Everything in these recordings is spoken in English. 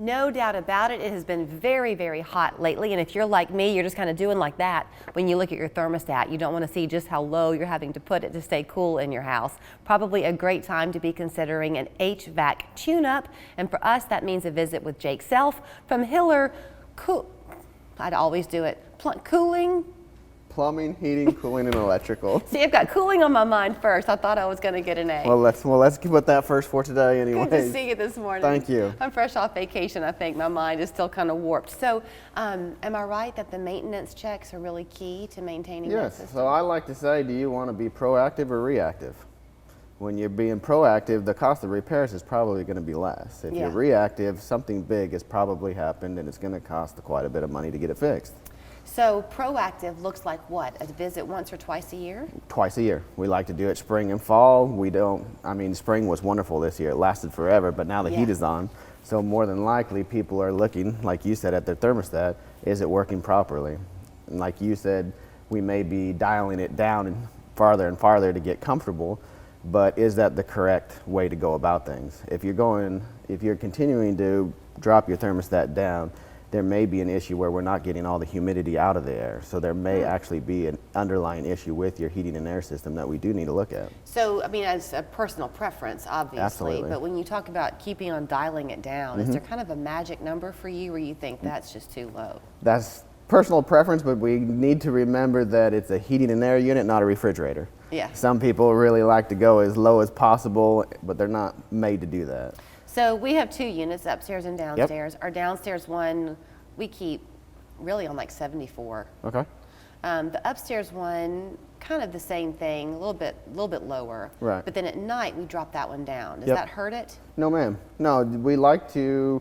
No doubt about it. It has been very, very hot lately. And if you're like me, you're just kind of doing like that when you look at your thermostat. You don't want to see just how low you're having to put it to stay cool in your house. Probably a great time to be considering an HVAC tune-up. And for us, that means a visit with Jake Self from Hiller I'd always do it. Cooling. Plumbing, heating, cooling, and electrical. See, I've got cooling on my mind first. I thought I was going to get an A. Well, let's put that first for today anyway. Good to see you this morning. Thank you. I'm fresh off vacation. I think my mind is still kind of warped. So, am I right that the maintenance checks are really key to maintaining that system? Yes. So I like to say, do you want to be proactive or reactive? When you're being proactive, the cost of repairs is probably going to be less. If you're reactive, something big has probably happened and it's going to cost quite a bit of money to get it fixed. So proactive looks like what? A visit once or twice a year? Twice a year. We like to do it spring and fall. Spring was wonderful this year. It lasted forever, but now the heat is on. So more than likely people are looking, like you said, at their thermostat. Is it working properly? And like you said, we may be dialing it down and farther to get comfortable, but is that the correct way to go about things? If you're continuing to drop your thermostat down, there may be an issue where we're not getting all the humidity out of the air. So there may actually be an underlying issue with your heating and air system that we do need to look at. So, I mean, as a personal preference, obviously, Absolutely. But when you talk about keeping on dialing it down, is there kind of a magic number for you where you think that's just too low? That's personal preference, but we need to remember that it's a heating and air unit, not a refrigerator. Yeah. Some people really like to go as low as possible, but they're not made to do that. So we have two units, upstairs and downstairs. Our downstairs one, we keep really on like 74. Okay. The upstairs one, kind of the same thing, a little bit lower. Right. But then at night, we drop that one down. Does Yep. that hurt it? No, ma'am. No, we like to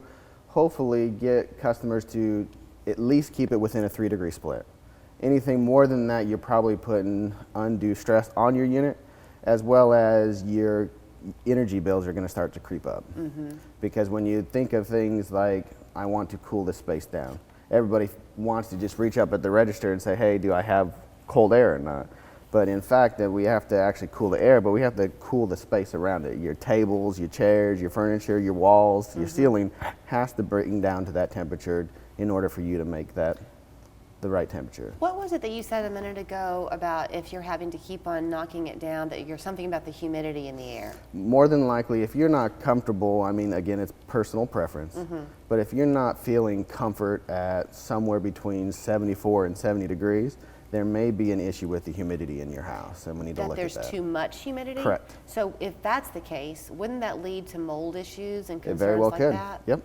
hopefully get customers to at least keep it within a 3-degree split. Anything more than that, you're probably putting undue stress on your unit, as well as your energy bills are going to start to creep up. Because when you think of things like, I want to cool this space down, everybody wants to just reach up at the register and say, hey, do I have cold air or not? But in fact, that we have to actually cool the air, but we have to cool the space around it. Your tables, your chairs, your furniture, your walls, your ceiling has to bring down to that temperature in order for you to make that the right temperature. What was it that you said a minute ago about if you're having to keep on knocking it down, that you're something about the humidity in the air? More than likely, if you're not comfortable, I mean, again, it's personal preference, but if you're not feeling comfort at somewhere between 74 and 70 degrees, there may be an issue with the humidity in your house, and we need to look at that. There's too much humidity? Correct. So if that's the case, wouldn't that lead to mold issues and It concerns very well like could. that?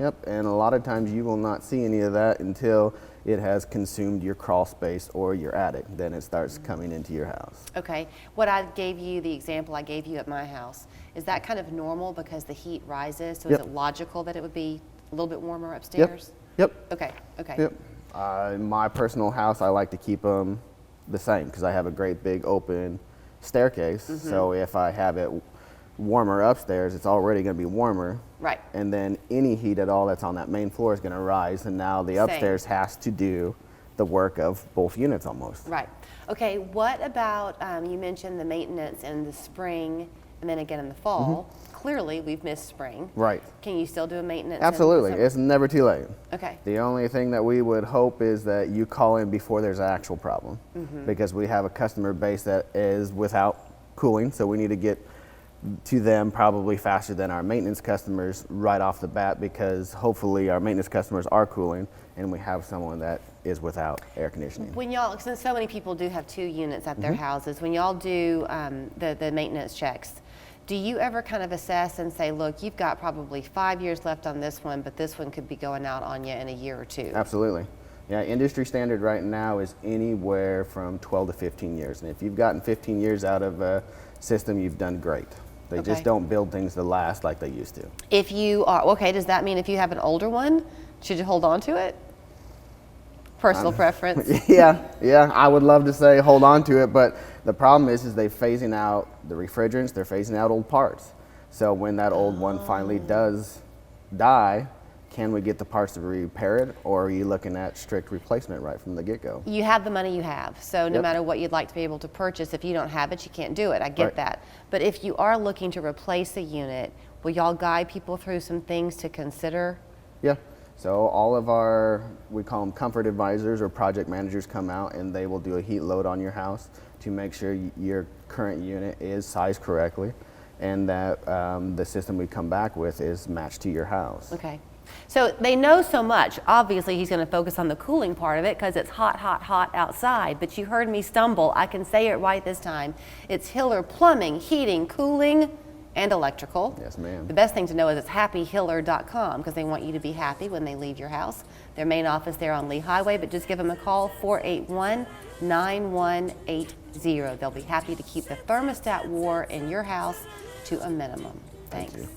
Yep, and a lot of times you will not see any of that until it has consumed your crawl space or your attic. Then it starts coming into your house. Okay, what I gave you, the example I gave you at my house, is that kind of normal because the heat rises? So is it logical that it would be a little bit warmer upstairs? Yep. Okay. Yep. In my personal house, I like to keep them the same because I have a great big open staircase. So if I have it warmer upstairs, it's already going to be warmer. Right. And then any heat at all that's on that main floor is going to rise, and now the upstairs has to do the work of both units almost. Right. Okay, what about, you mentioned the maintenance in the spring and then again in the fall. Clearly, we've missed spring. Right. Can you still do a maintenance? Absolutely. It's never too late. Okay. The only thing that we would hope is that you call in before there's an actual problem, because we have a customer base that is without cooling, so we need to get to them probably faster than our maintenance customers right off the bat, because hopefully our maintenance customers are cooling and we have someone that is without air conditioning. When y'all, since so many people do have 2 units at their houses, when y'all do the maintenance checks, do you ever kind of assess and say, look, you've got probably 5 years left on this one, but this one could be going out on you in a year or 2? Absolutely. Yeah, industry standard right now is anywhere from 12 to 15 years. And if you've gotten 15 years out of a system, you've done great. They just don't build things to last like they used to. If you are, okay, does that mean if you have an older one, should you hold on to it? Personal preference. Yeah, I would love to say hold on to it, but the problem is they're phasing out the refrigerants, they're phasing out old parts. So when that old one finally does die, can we get the parts to repair it, or are you looking at strict replacement right from the get-go? You have the money you have, so no matter what you'd like to be able to purchase, if you don't have it, you can't do it. I get that. But if you are looking to replace a unit, Will y'all guide people through some things to consider? Yeah. So all of our, we call them comfort advisors or project managers, come out and they will do a heat load on your house to make sure your current unit is sized correctly and that the system we come back with is matched to your house. Okay. So they know so much. Obviously, he's going to focus on the cooling part of it because it's hot, hot, hot outside. But you heard me stumble. I can say it right this time. It's Hiller Plumbing, Heating, Cooling, and Electrical. Yes, ma'am. The best thing to know is it's happyhiller.com because they want you to be happy when they leave your house. Their main office there on Lee Highway, but just give them a call, 481-9180. They'll be happy to keep the thermostat war in your house to a minimum. Thanks. Thank you.